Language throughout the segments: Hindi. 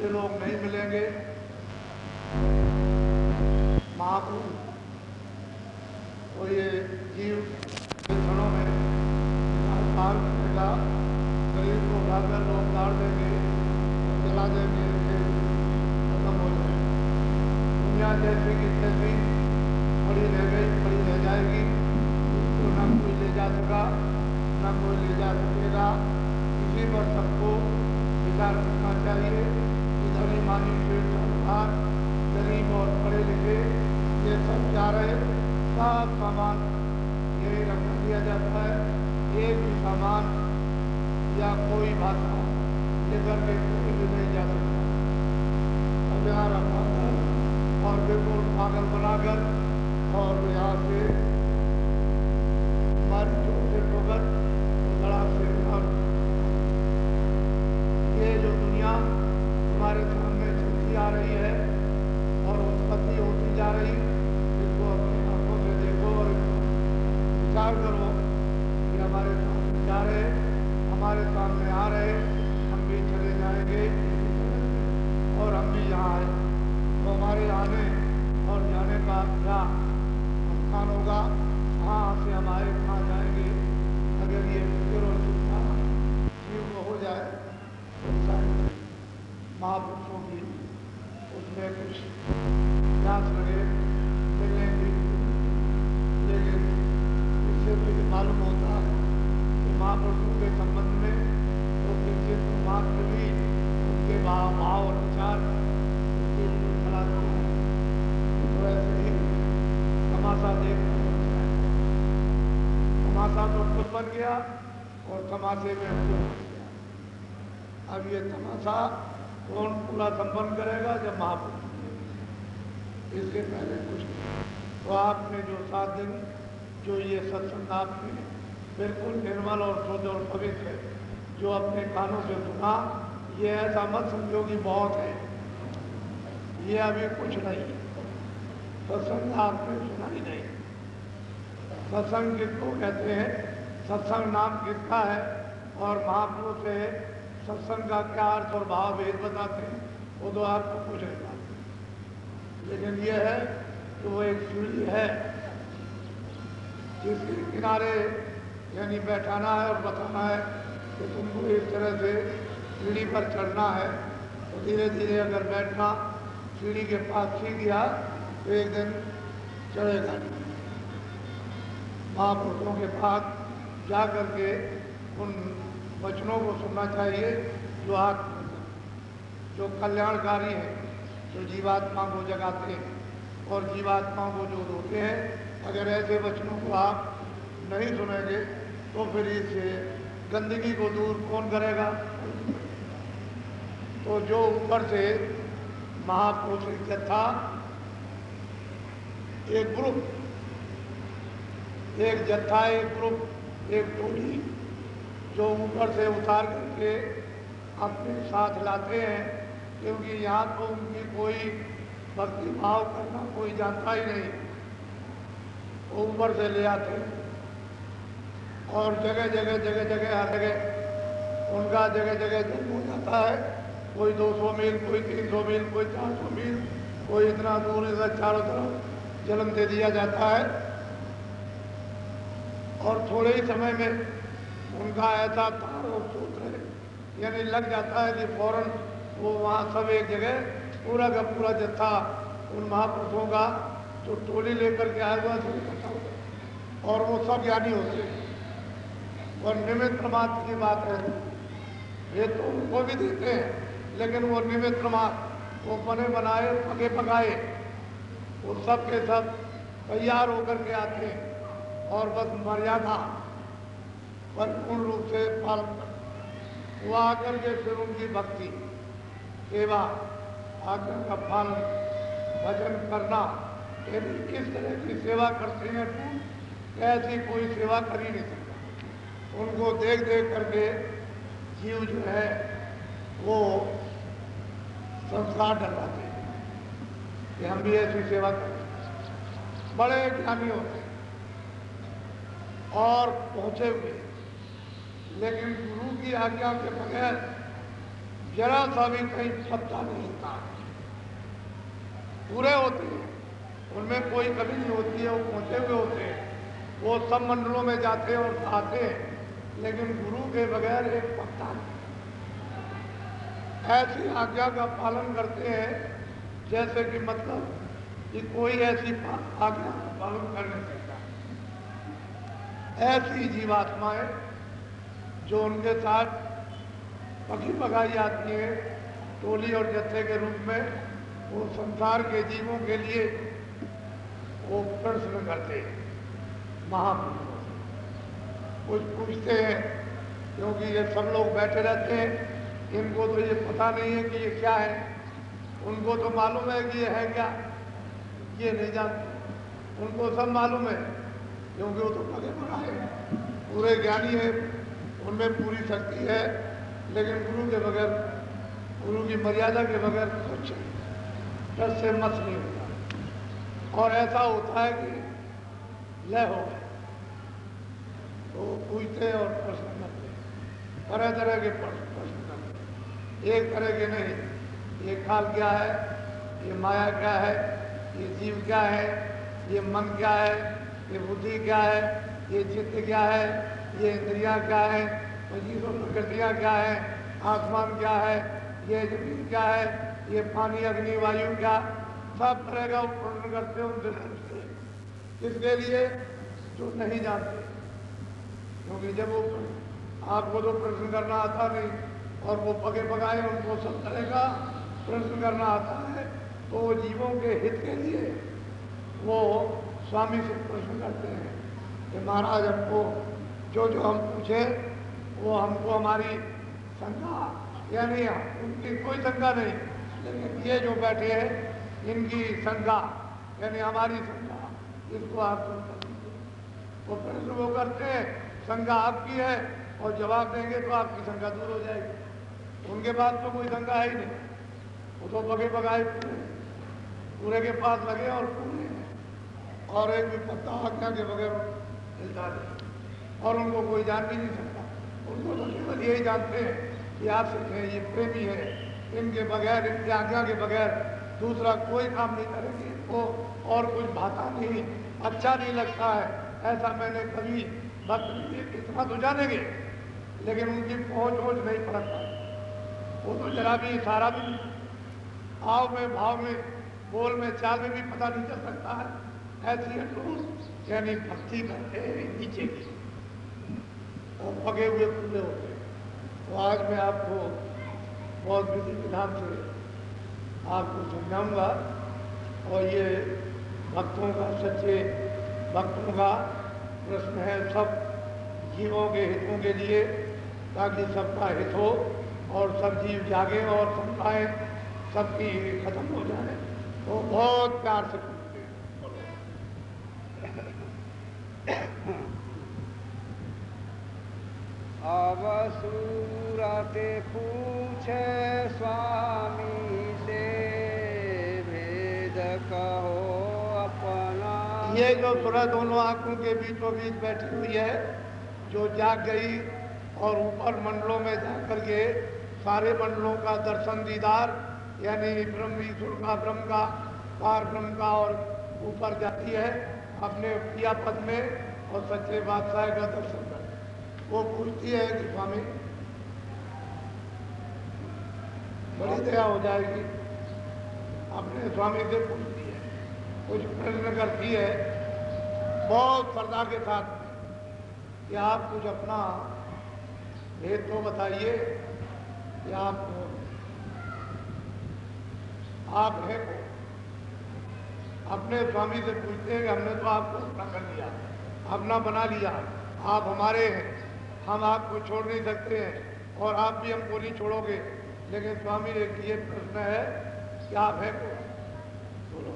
दूसरे लोग नहीं मिलेंगे। महापुरुष तो ये जीव के क्षणों में काल करेगा, शरीर को उठाकर लोग गाड़ देंगे, जला देंगे, फिर खत्म हो जाएगा। दुनिया जैसी की तैसी पड़ी रह गई, पड़ी रह जाएगी। इसको न कोई ले जा सका, न कोई ले जा सकेगा। इसी पर सबको विचार करना चाहिए कि धनी मानी शेठ साहूकार, गरीब और पढ़े लिखे ये सब जा रहे, सब सामान यही रख दिया जाता है। एक भी सामान या कोई भाषा लेकर के कोई भी नहीं जा सकता। अब यहाँ रखा और बिल्कुल पागल बनाकर और यहाँ से हमारी चोट से ठोकर लड़ा से ये जो दुनिया हमारे सामने चलती आ रही है और उत्पत्ति होती जा रही, इसको अपनी आंखों से देखो और विचार करो कि हमारे सामने जा रहे, हमारे सामने आ रहे, हम भी चले जाएंगे और हम भी यहाँ आए तो हमारे आने और जाने का क्या स्थान होगा, कहाँ से हम आए, कहाँ जाएंगे। अगर ये फिक्र और चिंता जीव को हो जाए तो महापुरुषों की उसमें कुछ प्यास लगे मिलने की, लेकिन इससे मुझे मालूम होता है कि महापुरुषों के संबंध में तो किसी मात्र भी उनके भाव और विचार चला तो ऐसे ही तमाशा देख तमाशा तो खुद बन गया और तमाशे में हमको बन गया। अब ये तमाशा कौन पूरा संपन्न करेगा? जब महापुरुष, इसके पहले कुछ नहीं। तो आपने जो 7 दिन जो ये सत्संग आपने बिल्कुल निर्मल और शुद्ध और पवित्र जो अपने कानों से सुना, ये ऐसा मत समझो कि बहुत है, ये अभी कुछ नहीं है। सत्संग आपने सुना ही नहीं। सत्संग किसको कहते हैं? सत्संग नाम किसका है? और महापुरुष से सत्संग का क्या अर्थ और भाव भेद बताते हैं, वो तो आपको कुछ नहीं बताते। लेकिन ये है कि वो एक सीढ़ी है जिसके किनारे यानी बैठाना है और बताना है कि तुमको इस तरह से सीढ़ी पर चढ़ना है। तो धीरे धीरे अगर बैठना सीढ़ी के पास सीख गया तो एक दिन चढ़ेगा नहीं। महापुरुषों के पास जा करके उन वचनों को सुनना चाहिए जो जो कल्याणकारी हैं, जो जीवात्मा को जगाते हैं और जीवात्माओं को जो रोते हैं। अगर ऐसे वचनों को आप नहीं सुनेंगे तो फिर इस गंदगी को दूर कौन करेगा? तो जो ऊपर से महापुरुष जत्था, एक ग्रुप, एक जत्था, एक ग्रुप, एक टोली जो ऊपर से उतार करके अपने साथ लाते हैं, क्योंकि यहाँ तो उनकी कोई भक्ति भाव करना कोई जानता ही नहीं, वो ऊपर से ले आते हैं और जगह जगह हर जगह उनका जगह जन्म हो जाता है। कोई 200 मील, कोई 300 मील, कोई 400 मील, कोई इतना दूर इधर चारों तरफ जन्म दे दिया जाता है और थोड़े ही समय में उनका ऐसा तार और सूत्र है यानी लग जाता है कि फौरन वो वहाँ सब एक जगह पूरा का पूरा जत्था उन महापुरुषों का जो टोली लेकर के आया हुआ सब इकट्ठा हो गया और वो सब ज्ञानी होते हैं। और निमित्त मात्र की बात है, ये तो उनको भी देते हैं, लेकिन वो निमित्त मात्र, वो बने बनाए पके पकाए वो सब के सब तैयार होकर के आते हैं और बस मर्यादा परिपूर्ण रूप से पालन कर वो आकर के फिर उनकी भक्ति सेवा आकर का पालन भजन करना। यदि किस तरह की सेवा करते हैं ऐसी कोई सेवा कर ही नहीं सकता। उनको देख देख करके जीव जो है वो संस्कार डलवाते हैं कि हम भी ऐसी सेवा करें। बड़े ज्ञानी होते हैं और पहुंचे हुए, लेकिन गुरु की आज्ञा के बगैर जरा सा भी कहीं पत्ता नहीं होता, पूरे होते हैं, उनमें कोई कमी नहीं होती है, वो पहुंचे हुए होते हैं, वो सब मंडलों में जाते हैं और आते हैं, लेकिन गुरु के बगैर एक पत्ता नहीं। ऐसी आज्ञा का पालन करते हैं जैसे कि मतलब कि कोई ऐसी आज्ञा का पालन कर नहीं सकता। ऐसी जीवात्माएं जो उनके साथ पकी पकाई आती है टोली और जत्थे के रूप में, वो संसार के जीवों के लिए वो प्रश्न करते हैं महापुरुषों से, कुछ पूछते हैं, क्योंकि ये सब लोग बैठे रहते हैं, इनको तो ये पता नहीं है कि ये क्या है, उनको तो मालूम है कि ये है क्या, ये नहीं जानते, उनको सब मालूम है क्योंकि वो तो पगे पकाए पूरे ज्ञानी है, उनमें पूरी शक्ति है, लेकिन गुरु के बगैर, गुरु की मर्यादा के बगैर कुछ रस से मत नहीं होता। और ऐसा होता है कि लय हो गए तो पूछते और प्रश्न करते हैं, तरह तरह के प्रश्न करते हैं, एक तरह के नहीं, ये काल क्या है, ये माया क्या है, ये जीव क्या है, ये मन क्या है, ये बुद्धि क्या है, ये चित्त क्या है, ये इंद्रियां क्या है, जीवन प्रकृतियाँ क्या है, आसमान क्या है, ये जमीन क्या है, ये पानी अग्नि वायु क्या, सब तरह का प्रश्न करते हैं, उनसे पूछते हैं। इसके लिए जो नहीं जानते, क्योंकि जब वो आपको तो प्रश्न करना आता नहीं और वो पगे पकाए उनको सब तरह का प्रश्न करना आता है, तो वो जीवों के हित के लिए वो स्वामी से प्रश्न करते हैं कि महाराज हमको जो जो हम पूछे वो हमको हमारी शंका, यानी उनकी कोई शंका नहीं, लेकिन ये जो बैठे हैं इनकी शंका, यानी हमारी शंका, इसको आप दूर कर दीजिए। वो प्रश्न वो करते हैं, शंका आपकी है और जवाब देंगे तो आपकी शंका दूर हो जाएगी। उनके पास तो कोई शंका है ही नहीं, वो तो बगे बगाए पूरे के पास लगे और पूरे हैं, और एक भी पत्ता आज्ञा के बगैर हिलता नहीं, और उनको कोई जान भी नहीं सकता। उनको तो केवल यही जानते हैं कि आशिक है, ये प्रेमी है, इनके बगैर, इनकी आज्ञा के बगैर दूसरा कोई काम नहीं करेंगे, इनको और कुछ भाता नहीं, अच्छा नहीं लगता है, ऐसा मैंने कभी भक्त इतना तो जानेंगे, लेकिन उनकी पहुँच वोच नहीं पड़क पाई, वो तो जरा भी इशारा भी नहीं, हाव में भाव में बोल में चाल में भी पता नहीं चल सकता है। ऐसी लोग यानी भक्ति करते हैं नीचे की और पगे हुए खुले होते हैं। तो आज मैं आपको बहुत विधि विधान से आपको समझाऊंगा, और ये भक्तों का, सच्चे भक्तों का प्रश्न है, सब जीवों के हितों के लिए, ताकि सबका हित हो और सब जीव जागे और शंकाएं सबकी खत्म हो जाए। तो बहुत प्यार से पूछते हैं। अब सूरते पूछे स्वामी से, भेद कहो अपना। ये जो सूरत दोनों आंखों के बीचों बीच बैठी हुई है, जो जाग गई और ऊपर मंडलों में जाकर के सारे मंडलों का दर्शन दीदार, यानी ब्रह्म ईश्वर का, ब्रह्म का, पार ब्रह्म का, और ऊपर जाती है अपने प्रिया पद में और सच्चे बादशाह का दर्शन कर, वो पूछती है कि स्वामी बड़ी दया हो जाएगी, अपने स्वामी से पूछती है, कुछ प्रश्न करती है बहुत श्रद्धा के साथ कि आप कुछ अपना भेद तो बताइए कि आप हैं को। अपने स्वामी से पूछते हैं कि हमने तो आपको अपना कर लिया, अपना बना लिया, आप हमारे हैं, हम आपको छोड़ नहीं सकते हैं और आप भी हमको नहीं छोड़ोगे, लेकिन स्वामी एक ये प्रश्न है कि आप हैं को। बोलो।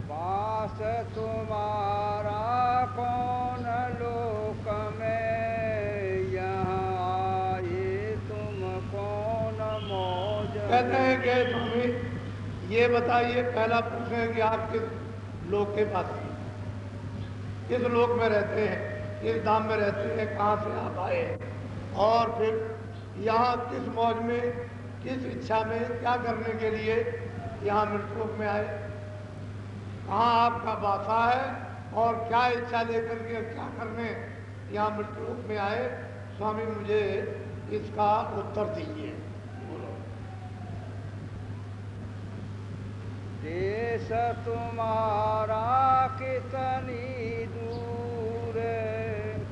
वास तुम्हारा कौन लोक में, यहाँ आए तुम कौन मौज। कहते हैं कि स्वामी ये बताइए, पहला प्रश्न है कि आप किस लोक के पास हैं, किस लोक में रहते हैं, किस धाम में रहते हैं, कहाँ से आप आए, और फिर यहाँ किस मौज में किस इच्छा में, क्या करने के लिए यहाँ मृतलोक में आए, कहाँ आपका वासा है और क्या इच्छा लेकर के क्या करने यहाँ मृतलोक में आए। स्वामी मुझे इसका उत्तर दीजिए। बोलो। देश तुम्हारा कितनी दूर,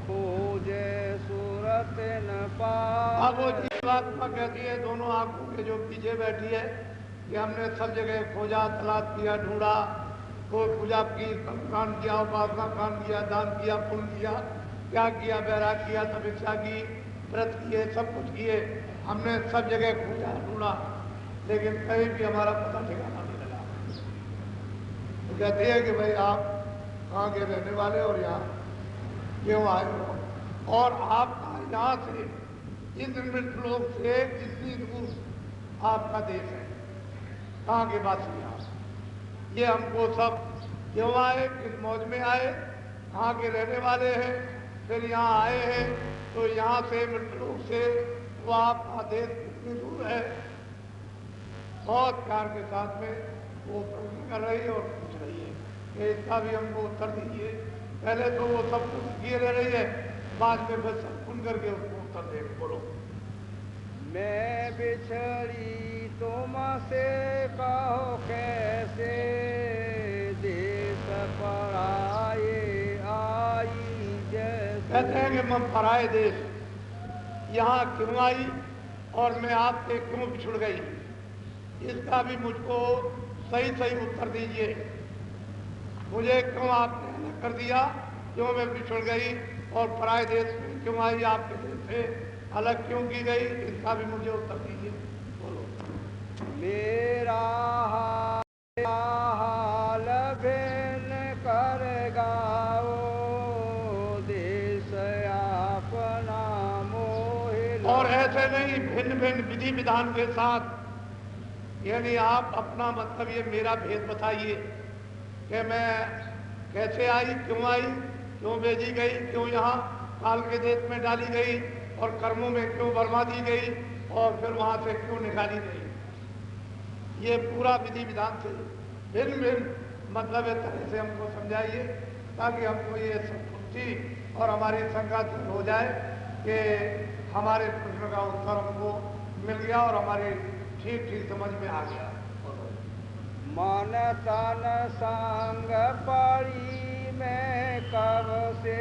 खोजे सूरत न पाए। अब वो जीवात्मा कहती है दोनों आंखों के जो पीछे बैठी है कि हमने सब जगह खोजा, तलाश किया, ढूंढा, कोई पूजा की, कांड किया, उपासना कांड किया, दान किया, पुण्य किया, क्या किया, बैराग किया, तपस्या की, व्रत किए, सब कुछ किए, हमने सब जगह खोजा, ढूंढा, लेकिन कहीं भी हमारा पता ठिकाना नहीं लगा। तो कहते हैं कि भाई आप कहाँ के रहने वाले और यहाँ क्यों आए हो, और आपका यहाँ से इस मृतलोक से कितनी दूर आपका देश है, कहाँ के वासी आप, ये हमको सब क्यों आए, किस मौज में आए, कहाँ के रहने वाले हैं, फिर यहाँ आए हैं, तो यहाँ से मृतलोक से वो आपका देश कितनी दूर है। बहुत प्यार के साथ में वो प्रश्न कर रही है और पूछ रही है कि इसका भी हमको उत्तर दीजिए। पहले तो वो सब कुछ किए रह रही है, बाद में फिर सब सुन करके उसको उत्तर दे। बोलो। मैं बिछड़ी तुमसे कहो कैसे, देश पराए आई जैसे। कहते हैं कि मैं पराए देश यहाँ क्यों आई और मैं आपसे क्यों बिछुड़ गई, इसका भी मुझको सही सही उत्तर दीजिए। मुझे क्यों आपने अलग कर दिया, क्यों मैं बिछुड़ गई और पराए देश में क्यों आई, आपके देश से अलग क्यों की गई, इसका भी मुझे उत्तर दीजिए। बोलो। मेरा हाल भिन्न कर गाओ, देश अपना मोह। और ऐसे नहीं, भिन्न भिन्न विधि विधान के साथ, यानी आप अपना मतलब ये मेरा भेद बताइए कि मैं कैसे आई, क्यों भेजी गई, क्यों यहाँ काल के देश में डाली गई और कर्मों में क्यों बर्मा दी गई और फिर वहाँ से क्यों निकाली गई। ये पूरा विधि विधान से भिन्न भिन्न मतलब इस तरह से हमको समझाइए ताकि हमको ये संतुष्टि और हमारी शंका दूर हो जाए कि हमारे प्रश्न का उत्तर हमको मिल गया और हमारी ठीक ठीक समझ में आ गया। मन तन संग पड़ी मैं कब से,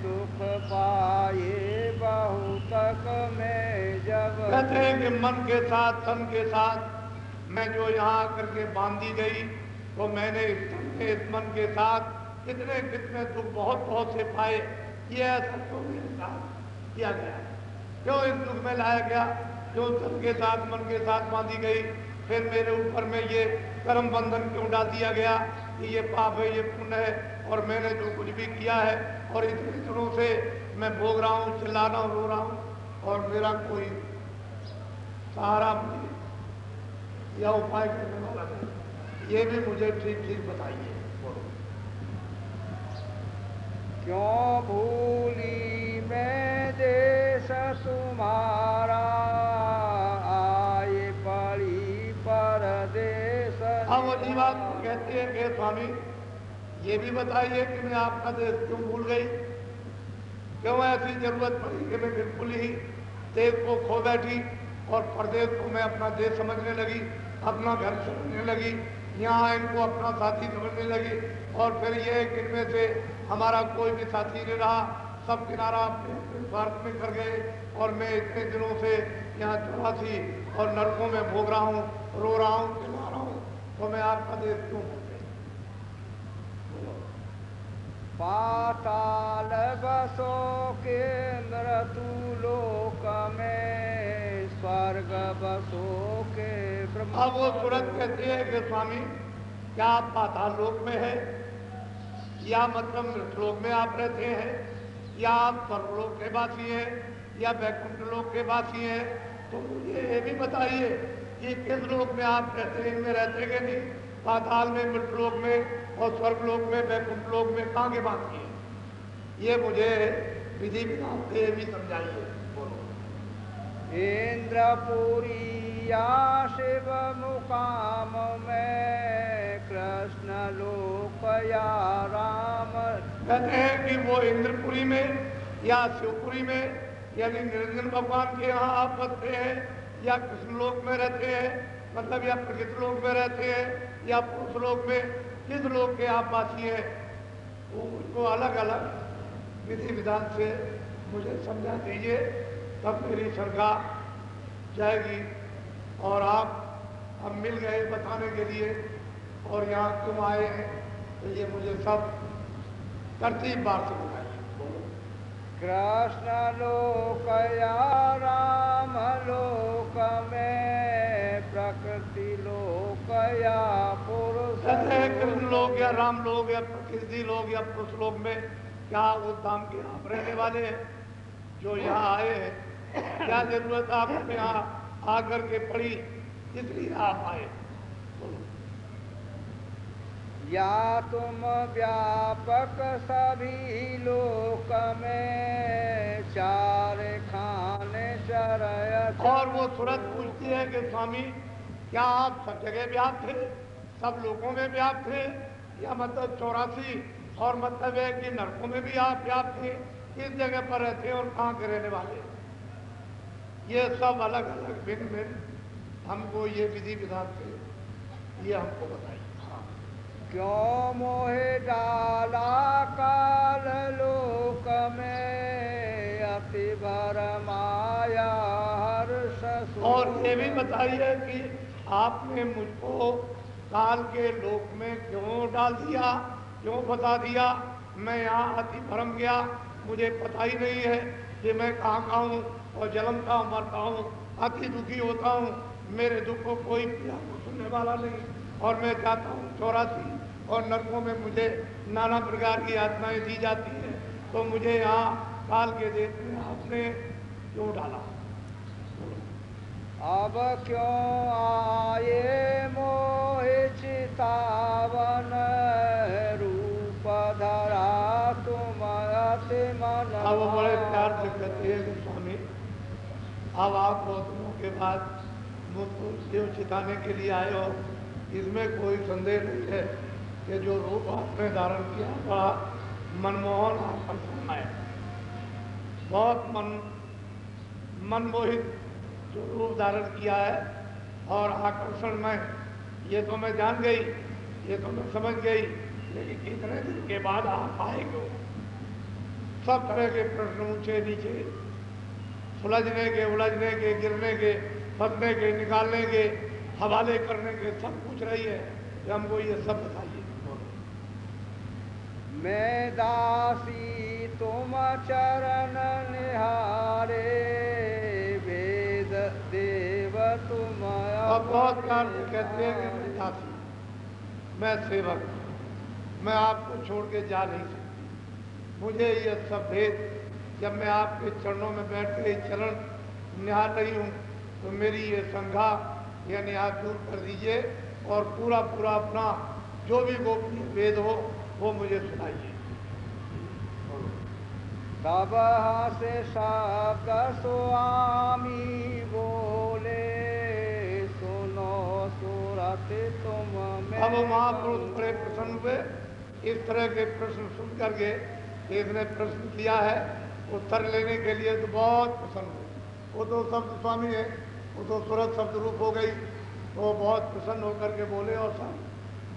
दुख पाए बहुतक में जब। कहते हैं कि मन के साथ तन के साथ मैं जो यहाँ आकर के बांधी गई, तो मैंने इस तन में, इस मन के साथ कितने कितने दुख बहुत बहुत से पाए। ये ऐसा क्यों मेरे साथ किया गया, क्यों इस दुख में लाया गया, क्यों तन के साथ मन के साथ बांधी गई, फिर मेरे ऊपर में ये कर्म बंधन क्यों डाल दिया गया कि ये पाप है, ये पुण्य है, और मैंने जो कुछ भी किया है और इतने दिनों से मैं भोग रहा हूँ, चिल्ला रहा हूँ, रो रहा हूँ, और मेरा कोई सहारा या उपाय करने वाला नहीं। ये भी मुझे ठीक ठीक बताइए। क्यों भूली मैं देश तुम्हारा, आए पड़ी परदेश। अब वो जी बात कहती है कि स्वामी ये भी बताइए कि मैं आपका देश क्यों भूल गई, क्यों ऐसी जरूरत पड़ी कि मैं बिल्कुल ही देश को खो बैठी और प्रदेश को मैं अपना देश समझने लगी, अपना घर समझने लगी, यहाँ इनको अपना साथी समझने लगी, और फिर ये कि इनमें से हमारा कोई भी साथी नहीं रहा, सब किनारा अपने स्वार्थ में कर गए, और मैं इतने दिनों से यहाँ 84 और नरकों में भोग रहा हूँ, रो रहा हूँ, चिल्ला रहा हूँ, तो मैं आपका देश क्यों भूल गई। पाताल बसो के मृत्यु लोक में, स्वर्ग बसो के ब्रह्म। अब वो तुरंत कहती है कि स्वामी क्या आप पाताल लोक में है, या मतलब मृतलोक में आप रहते हैं, या आप स्वर्गलोक के वासी हैं, या वैकुंठ लोक के वासी हैं, तो मुझे ये भी बताइए कि किस लोक में आप रहते हैं, इनमें रहते कि नहीं, पाताल में, मृतलोक में और स्वर्गलोक में, वैकुंठ लोक में कहाँ के वासी हैं। ये मुझे विधि विधान से भी समझाइए। बोलो। इंद्रपुरी या शिव मुकाम में कृष्ण लोक या राम। कहते हैं कि वो इंद्रपुरी में या शिवपुरी में यानी निरंजन भगवान के यहाँ आप बसते हैं या कृष्ण लोक में रहते हैं, मतलब या प्रकृति लोक में रहते हैं या पुरुष लोक में, किस लोक के आप वासी हैं, वो मुझको अलग अलग विधि विधान से मुझे समझा दीजिए, तब मेरी श्रद्धा जाएगी। और आप हम मिल गए बताने के लिए और यहाँ क्यों आए हैं, तो ये मुझे सब तरतीब बार से बताइए। कृष्ण लोक या राम लोक में प्रकृति लोक या पुरुष। कहते हैं कृष्ण लोक या राम लोक या प्रकृति लोक या पुरुष लोक में क्या वो धाम के आप रहने वाले हैं जो यहाँ आए हैं? क्या जरूरत आपको यहाँ आकर के पड़ी, इसलिए आप आए? या तुम व्यापक सभी लोक में चार खाने चरय। और वो सूरत पूछती है कि स्वामी क्या आप सब जगह व्याप्त थे, सब लोगों में व्याप्त थे, या मतलब 84 और मतलब है कि नरकों में भी आप व्याप्त थे, किस जगह पर रहते हैं और कहाँ के रहने वाले? ये सब अलग अलग भिन्न भिन्न हमको ये विधि विधान से ये हमको बताइए। क्यों मोहे डाला काल लोक में अति भर माया हर्ष। और ये भी बताइए कि आपने मुझको काल के लोक में क्यों डाल दिया, क्यों फंसा दिया? मैं यहाँ अति भरम गया, मुझे पता ही नहीं है कि मैं कहाँ हूँ और जन्मता हूँ मरता हूँ, अति दुखी होता हूँ, मेरे दुख को कोई सुनने वाला नहीं, और मैं चाहता हूँ 84 और नरकों में मुझे नाना प्रकार की यातनाएं दी जाती हैं, तो मुझे यहाँ काल के देश में आपने क्यों डाला? अब क्यों आए मोहे चितावन रूप धरा तुम अति मन। अब वो बड़े प्यार से कहते हैं कि स्वामी अब आप बहुत दिनों के बाद मुझको शिव चिताने के लिए आए हो, इसमें कोई संदेह नहीं है कि जो रूप आपने धारण किया बड़ा मनमोहन आकर्षण है, बहुत मनमोहित जो रूप धारण किया है और आकर्षण में, ये तो मैं जान गई, ये तो मैं समझ गई, लेकिन इतने दिन के बाद आप आए क्यों? सब तरह के प्रश्न ऊंचे नीचे, सुलझने के, उलझने के, गिरने के, फंसने के, निकालने के, हवाले करने के, सब पूछ रही है कि हमको ये सब बताइए। मैं दासी तुम चरण निहारे वेद देव तुम। अब बहुत प्यार से कहते हैं कि मैं दासी, मैं सेवक, मैं आपको छोड़ के जा नहीं सकती। मुझे ये सब भेद, जब मैं आपके चरणों में बैठ के चरण निहार रही हूँ, तो मेरी ये संघा यानी आप दूर कर दीजिए और पूरा पूरा अपना जो भी गोपनीय वेद हो वो मुझे सुनाइए। तब से शब्द स्वामी बोले सुनो सुरत तुम में। अब महापुरुष बड़े प्रसन्न हुए, इस तरह के प्रश्न सुन करके इसने प्रश्न किया है, उत्तर लेने के लिए तो बहुत प्रसन्न हुए। वो तो शब्द स्वामी है, वो तो सूरत शब्द रूप हो गई, तो बहुत प्रसन्न होकर के बोले और सब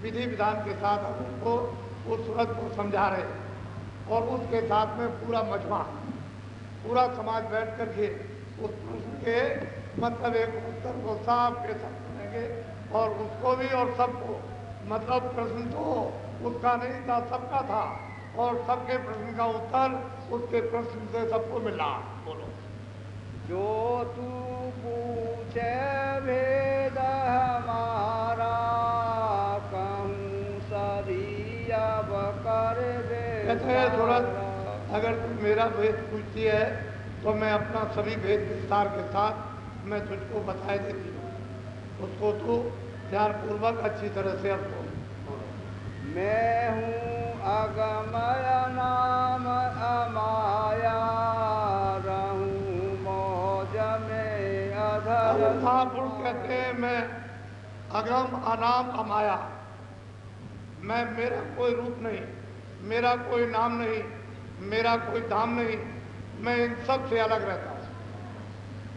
विधि विधान के साथ हम उनको उस सूरत को समझा रहे, और उसके साथ में पूरा मजमा, पूरा समाज बैठ करके उस प्रश्न के मतलब एक उत्तर को साफ के साथ सुनेंगे, और उसको भी और सबको, मतलब प्रश्न तो उसका नहीं था, सबका था, और सबके प्रश्न का उत्तर उसके प्रश्न से सबको मिला। बोलो। जो तू पूछे भेद हमारा कहूँ सभी अब कर दे। कहते हैं सूरत, अगर तू मेरा भेद पूछती है तो मैं अपना सभी भेद विस्तार के साथ मैं तुझको बताए देती हूँ, उसको तू ध्यानपूर्वक अच्छी तरह से अब बोल। मैं हूँ अगमय नाम अमाया रहूँ मौज में महापुरुष कहते हैं मैं अगम अनाम अमाया, मैं, मेरा कोई रूप नहीं, मेरा कोई नाम नहीं, मेरा कोई धाम नहीं, मैं इन सब से अलग रहता हूँ।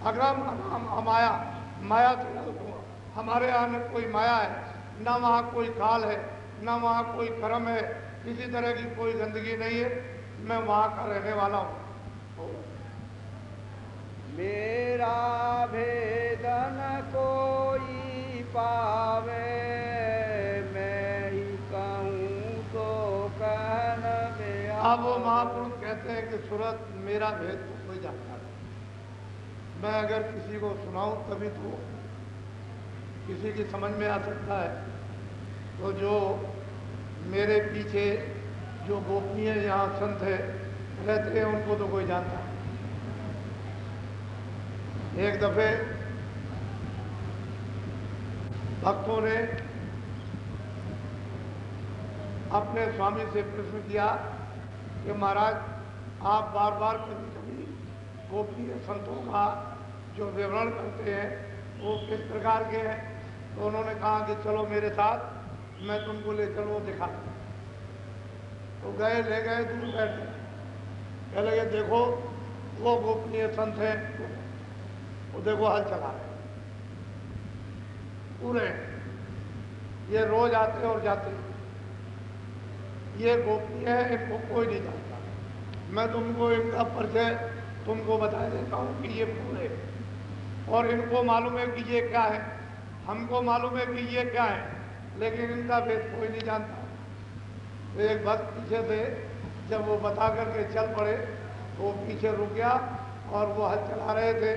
अगम अनाम अमाया, माया से अलग हूँ। हमारे यहाँ न कोई माया है, ना वहाँ कोई काल है, ना वहाँ कोई कर्म है, किसी तरह की कोई गंदगी नहीं है, मैं वहाँ का रहने वाला हूँ। मेरा भेदन कोई पावे, मैं ही कहूँ तो कहन में आवे। अब वो महापुरुष कहते हैं कि सूरत मेरा भेद तो कोई जानता नहीं, मैं अगर किसी को सुनाऊं तभी तो किसी की समझ में आ सकता है। तो जो मेरे पीछे जो गोपनीय यहाँ संत है रहते हैं उनको तो कोई जानता है। एक दफे भक्तों ने अपने स्वामी से प्रश्न किया कि महाराज आप बार बार कभी कभी गोपनीय संतों का जो विवरण करते हैं वो किस प्रकार के हैं। तो उन्होंने कहा कि चलो मेरे साथ, मैं तुमको ले चलो दिखा। तो गए, ले गए, दूर बैठे, कह लगे देखो वो गोपनीय संत हैं, वो देखो हल चला रहे पूरे, ये रोज आते और जाते, ये गोपनीय है, इनको कोई नहीं जानता। मैं तुमको इनका परिचय तुमको बता देता हूँ कि ये पूरे, और इनको मालूम है कि ये क्या है, हमको मालूम है कि ये क्या है, लेकिन इनका भेद कोई नहीं जानता। तो एक भक्त पीछे से जब वो बता करके चल पड़े तो वो पीछे रुक गया और वो हल चला रहे थे,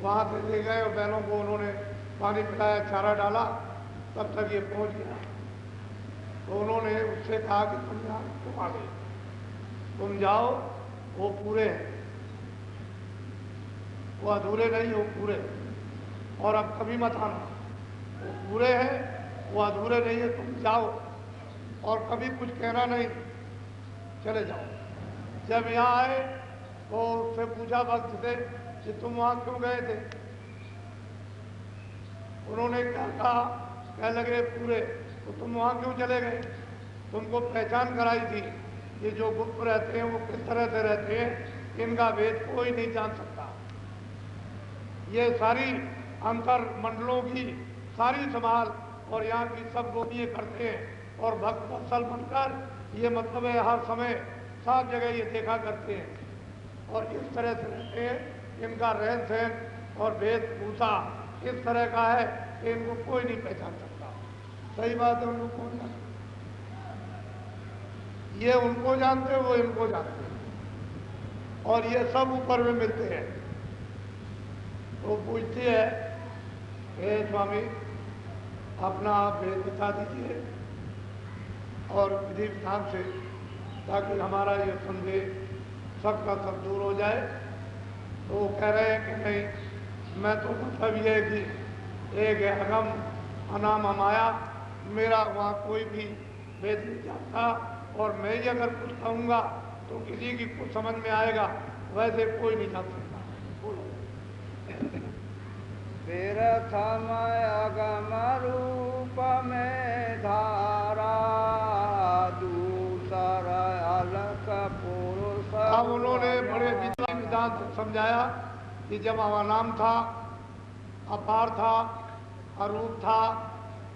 वहाँ से ले गए और बैलों को उन्होंने पानी पिलाया, चारा डाला, तब तक ये पहुँच गया। तो उन्होंने उससे कहा कि तुम यहाँ तुम आ गए, तुम जाओ, वो पूरे हैं, वो अधूरे नहीं, वो पूरे, और अब कभी मत आना, वो पूरे हैं, वो अधूरे नहीं है, तुम जाओ और कभी कुछ कहना नहीं, चले जाओ। जब यहाँ आए तो उससे पूछा भक्त से कि तुम वहाँ क्यों गए थे। उन्होंने क्या कहा, कह लगे पूरे, तो तुम वहाँ क्यों चले गए, तुमको पहचान कराई थी, ये जो गुप्त रहते हैं वो किस तरह से रहते हैं, इनका भेद कोई नहीं जान सकता। ये सारी अंतर मंडलों की सारी संभाल और यहाँ की सब गोपनीय करते हैं, और भक्त वत्सल बनकर ये मतलब है हर समय सब जगह ये देखा करते हैं, और इस तरह से रहते हैं। इनका रहन सहन और वेशभूषा इस तरह का है कि इनको कोई नहीं पहचान सकता। सही बात है, उनको कौन जानता, ये उनको जानते हैं, वो इनको जानते हैं, और ये सब ऊपर में मिलते हैं। तो पूछती है, हे स्वामी अपना आप भेद बता दीजिए और विधि विधान से, ताकि हमारा ये संदेह सबका सब दूर हो जाए। तो वो कह रहे हैं कि नहीं, मैं तो मतलब ये है कि एक है अगम अनाम अमाया, मेरा वहाँ कोई भी भेद नहीं जानता, और मैं ही अगर कुछ कहूँगा तो किसी की कुछ समझ में आएगा, वैसे कोई नहीं जान सकता। प्रथम अगम रूप में धारा, दूसरा अलग पुरुष। अब उन्होंने बड़े विधि विधान से समझाया कि जब हमारा नाम था, अपार था, अरूप था,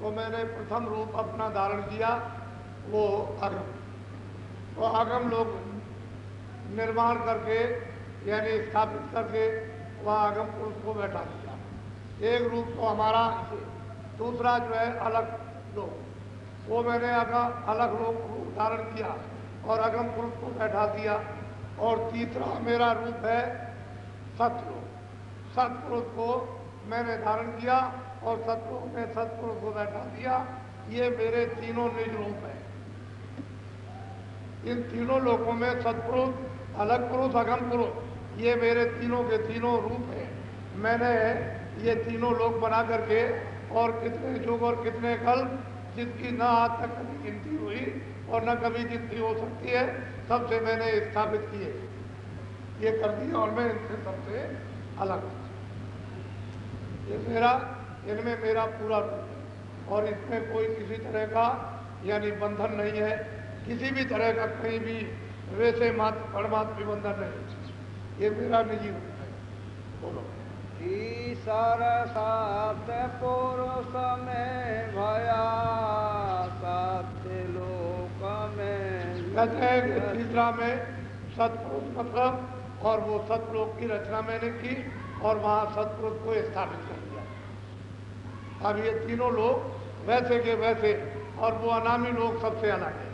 तो मैंने प्रथम रूप अपना धारण किया, वो अगम। तो अगम लोग निर्माण करके यानी स्थापित करके वहाँ अगम पुरुष को बैठा दिया। एक रूप तो हमारा, दूसरा जो है अलग लोग, वो मैंने अलग रूप धारण किया और अगम पुरुष को बैठा दिया। और तीसरा मेरा रूप है सतरूप, सतपुरुष को मैंने धारण किया और सतपुरुष में सतपुरुष को बैठा दिया। ये मेरे तीनों निज रूप हैं। इन तीनों लोकों में सतपुरुष, अलग पुरुष, अगम पुरुष, ये मेरे तीनों के तीनों रूप हैं। मैंने ये तीनों लोक बना करके, और कितने युग और कितने कल्प, जिसकी न आज तक कभी गिनती हुई और न कभी गिनती हो सकती है, सबसे मैंने स्थापित किए, ये कर दिया, और मैं इनसे सबसे अलग। ये मेरा, इनमें मेरा पूरा रूप है और इसमें कोई किसी तरह का यानी बंधन नहीं है, किसी भी तरह का कहीं भी वैसे मात्र परमात्मा भी बंधन नहीं। ये मेरा निजी रूप है। बोलो। ईश्वर सात पुरुष में भया सत्य लोक में। कहते हैं कि तीसरा में सतपुरुष मतलब, और वो सतलोक की रचना मैंने की और वहां सतपुरुष को स्थापित कर दिया। अब ये तीनों लोग वैसे के वैसे, और वो अनामी लोग सबसे अलग है,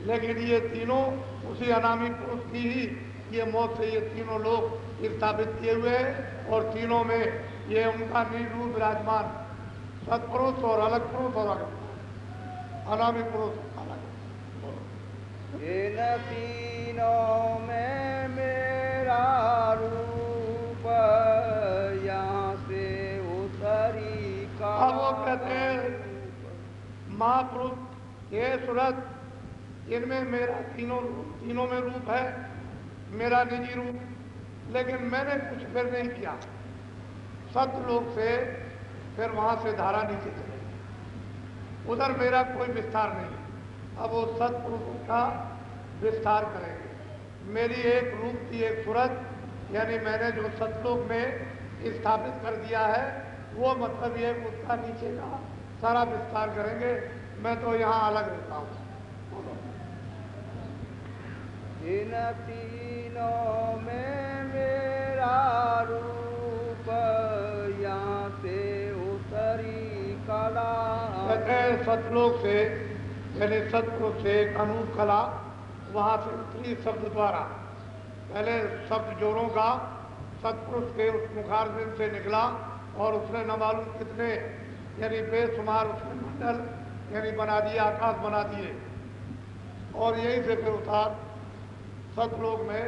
लेकिन ये तीनों उसी अनामी पुरुष की ही ये मौत से ये तीनों लोग स्थापित किए हुए हैं, और तीनों में ये उनका निज रूप विराजमान, सतपुरुष और अलग पुरुष और अलग अनामी पुरुष अलग। इन तीनों में मेरा रूप यहाँ से उतरी का। अब वो कहते हैं महापुरुष ये सूरत, इनमें मेरा तीनों में रूप है, मेरा निजी रूप, लेकिन मैंने कुछ फिर नहीं किया। सतलोक से फिर वहां से धारा नीचे चलेगी, उधर मेरा कोई विस्तार नहीं। अब वो सतपुरुष का विस्तार करेंगे। मेरी एक रूप की एक सूरत, यानी मैंने जो सतलोक में स्थापित कर दिया है, वो मतलब ये उसका नीचे का सारा विस्तार करेंगे। मैं तो यहाँ अलग रहता हूँ। इन तीनों में मेरा रूप यहाँ से उतरी कला। कहते हैं सतलोक से यानी सतपुरुष से एक अनूप कला वहाँ से उतरी शब्द द्वारा। पहले शब्द जोरों का सतपुरुष के उस मुखारबिंद से निकला और उसने न मालूम कितने यानी बेशुमार उसने मंडल यानी बना दिए, आकाश बना दिए, और यहीं से फिर उतार सतलोक में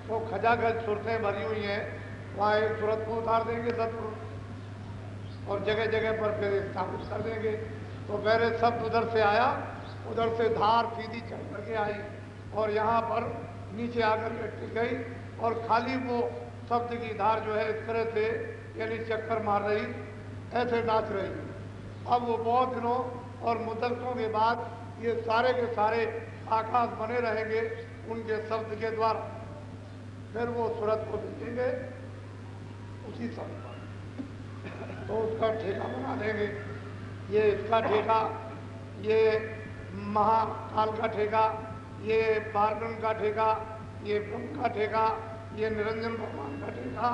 तो खजाखज सूरतें भरी हुई हैं, वहाँ एक सूरत को उतार देंगे सतपुरुष और जगह जगह पर फिर स्थापित कर देंगे। तो पहले शब्द उधर से आया, उधर से धार सीधी चल करके आई और यहाँ पर नीचे आकर के टिक गई, और खाली वो शब्द की धार जो है इस तरह से यानी चक्कर मार रही, ऐसे नाच रही। अब वो बहुत दिनों और मुद्दतों के बाद ये सारे के सारे आकाश बने रहेंगे उनके शब्द के द्वारा। फिर वो सूरत को देखेंगे उसी शब्द पर, तो उसका ठेका बना देंगे। ये इसका ठेका, ये महाकाल का ठेका, ये पार्वन का ठेका, ये ब्रह्म का ठेका, ये निरंजन भगवान का ठेका,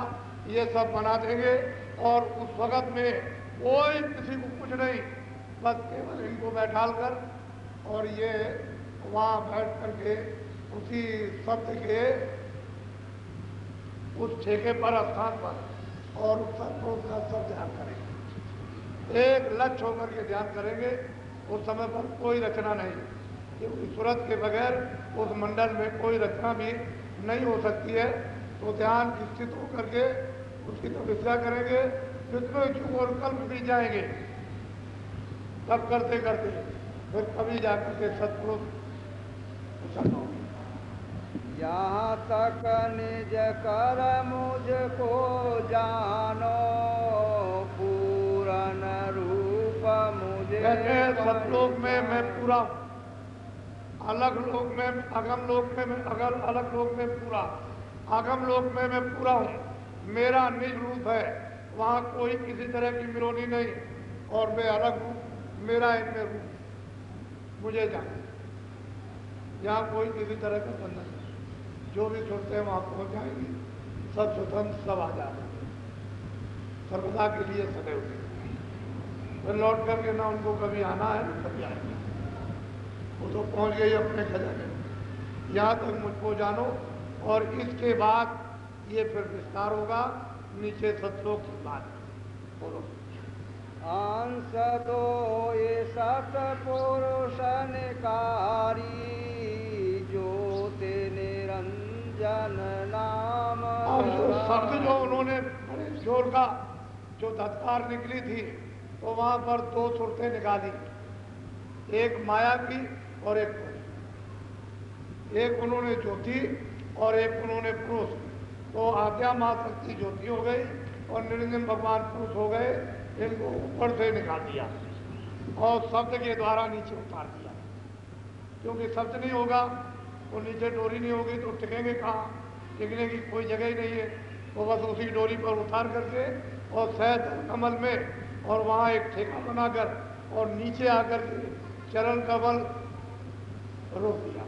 ये सब बना देंगे। और उस वक़्त में कोई किसी को कुछ नहीं, बस केवल इनको बैठाल कर और ये वहाँ बैठ करके उसी शब्द के उस ठेके पर स्थान पर और उस सतपुरुष का सब ध्यान करेंगे, एक लक्ष्य होकर के ध्यान करेंगे। उस समय पर कोई रचना नहीं, क्योंकि सूरत के बगैर उस मंडल में कोई रचना भी नहीं हो सकती है। तो ध्यान स्थित होकर के उसकी तपस्या करेंगे, कितने युग और कल्प भी जाएंगे, तब करते करते फिर कभी जाकर के सतपुरुष यहाँ तक निज कर मुझको जानो पूरन रूप मुझे। कहते हैं सतलोक में मैं पूरा हूँ, अलग लोक में अगम लोक में मैं अलग लोक में पूरा, आगम लोक में मैं पूरा हूँ। मेरा निज रूप है, वहाँ कोई किसी तरह की मिलोनी नहीं, और मैं अलग हूँ, मेरा इनमें रूप, मुझे जाने यहाँ कोई किसी तरह का बंधन नहीं। जो भी सोचते हैं वहाँ पहुँच जाएंगे, सब स्वतंत्र, सब आजाद होंगे, सर्वदा के लिए सदैव के। फिर लौट करके ना उनको कभी आना है ना कभी आएंगे, वो तो पहुँच गई अपने खजाने। यहाँ तक मुझको जानो, और इसके बाद ये फिर विस्तार होगा नीचे सतलोक की बात। बोलो। अंश दो ये सतपुरुष निकारी ज्योति निरंजन नाम। अब जो शब्द जो उन्होंने बड़े जोर का जो धत्कार निकली थी, तो वहाँ पर दो सूरतें निकाली, एक माया की और एक पुरुष। एक उन्होंने ज्योति और एक उन्होंने पुरुष। तो आद्या माँ शक्ति ज्योति हो गई और निरंजन भगवान पुरुष हो गए, इनको ऊपर से निकाल दिया और शब्द के द्वारा नीचे उतार दिया। क्योंकि शब्द नहीं होगा तो नीचे डोरी नहीं होगी तो टिकेंगे कहाँ, टिकने की कोई जगह ही नहीं है। तो बस उसी डोरी पर उतार करके और सहज कमल में और वहाँ एक ठेका बनाकर और नीचे आकर के चरण कमल रोक दिया